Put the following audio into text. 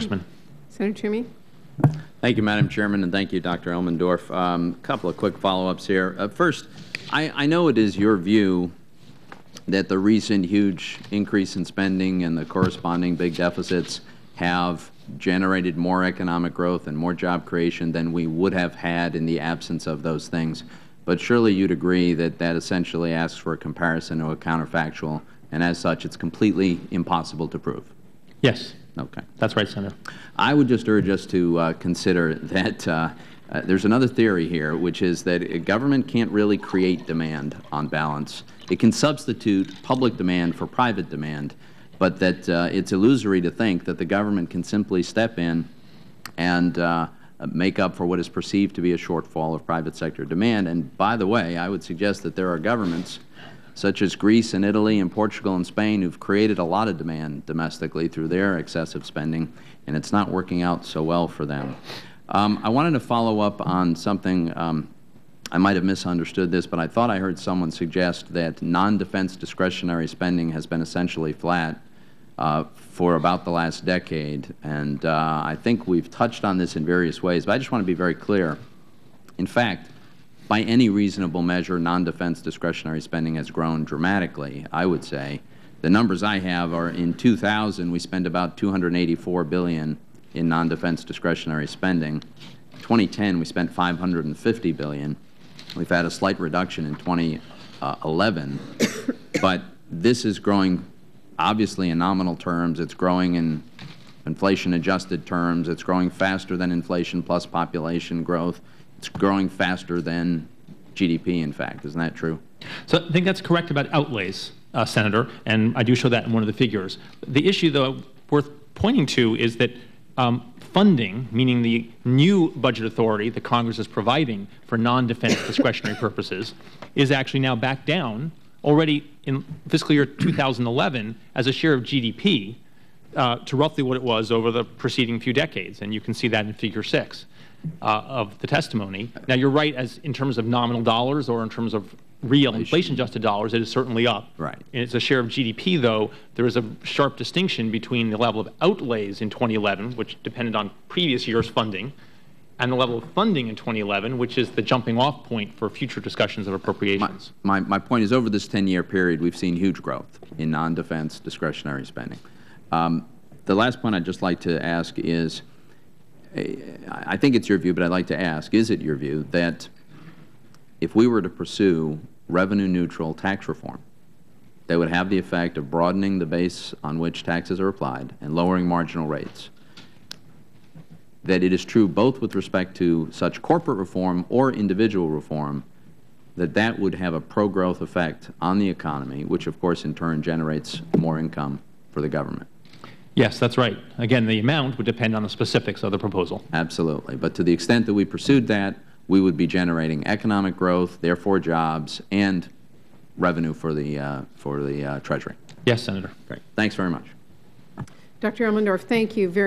Senator Toomey. Thank you, Madam Chairman, and thank you, Dr. Elmendorf. A couple of quick follow-ups here. First, I know it is your view that the recent huge increase in spending and the corresponding big deficits have generated more economic growth and more job creation than we would have had in the absence of those things. But surely you'd agree that that essentially asks for a comparison or a counterfactual, and as such, it's completely impossible to prove. Yes. Okay. That's right, Senator. I would just urge us to consider that there's another theory here, which is that government can't really create demand on balance. It can substitute public demand for private demand, but that it's illusory to think that the government can simply step in and make up for what is perceived to be a shortfall of private sector demand. And by the way, I would suggest that there are governments such as Greece and Italy and Portugal and Spain who've created a lot of demand domestically through their excessive spending, and it's not working out so well for them. I wanted to follow up on something. I might have misunderstood this, but I thought I heard someone suggest that non-defense discretionary spending has been essentially flat for about the last decade, and I think we've touched on this in various ways, but I just want to be very clear. In fact, by any reasonable measure, non-defense discretionary spending has grown dramatically, I would say. The numbers I have are in 2000, we spent about $284 billion in non-defense discretionary spending. 2010, we spent $550 billion. We've had a slight reduction in 2011, but this is growing obviously in nominal terms. It's growing in inflation-adjusted terms. It's growing faster than inflation plus population growth. It's growing faster than GDP, in fact. Isn't that true? So I think that's correct about outlays, Senator, and I do show that in one of the figures. The issue, though, worth pointing to is that funding, meaning the new budget authority that Congress is providing for non-defense discretionary purposes, is actually now back down already in fiscal year 2011 as a share of GDP to roughly what it was over the preceding few decades, and you can see that in Figure 6. Of the testimony. Now, you're right, as in terms of nominal dollars or in terms of real inflation-adjusted dollars, it is certainly up. Right. And it's a share of GDP, though. There is a sharp distinction between the level of outlays in 2011, which depended on previous year's funding, and the level of funding in 2011, which is the jumping-off point for future discussions of appropriations. My point is, over this 10-year period, we've seen huge growth in non-defense discretionary spending. The last point I'd just like to ask is, I think it's your view, but I'd like to ask, is it your view that if we were to pursue revenue-neutral tax reform, that would have the effect of broadening the base on which taxes are applied and lowering marginal rates, that it is true both with respect to such corporate reform or individual reform, that that would have a pro-growth effect on the economy, which of course in turn generates more income for the government? Yes, that's right. Again, the amount would depend on the specifics of the proposal. Absolutely. But to the extent that we pursued that, we would be generating economic growth, therefore jobs, and revenue for the Treasury. Yes, Senator. Great. Thanks very much. Dr. Elmendorf, thank you very much.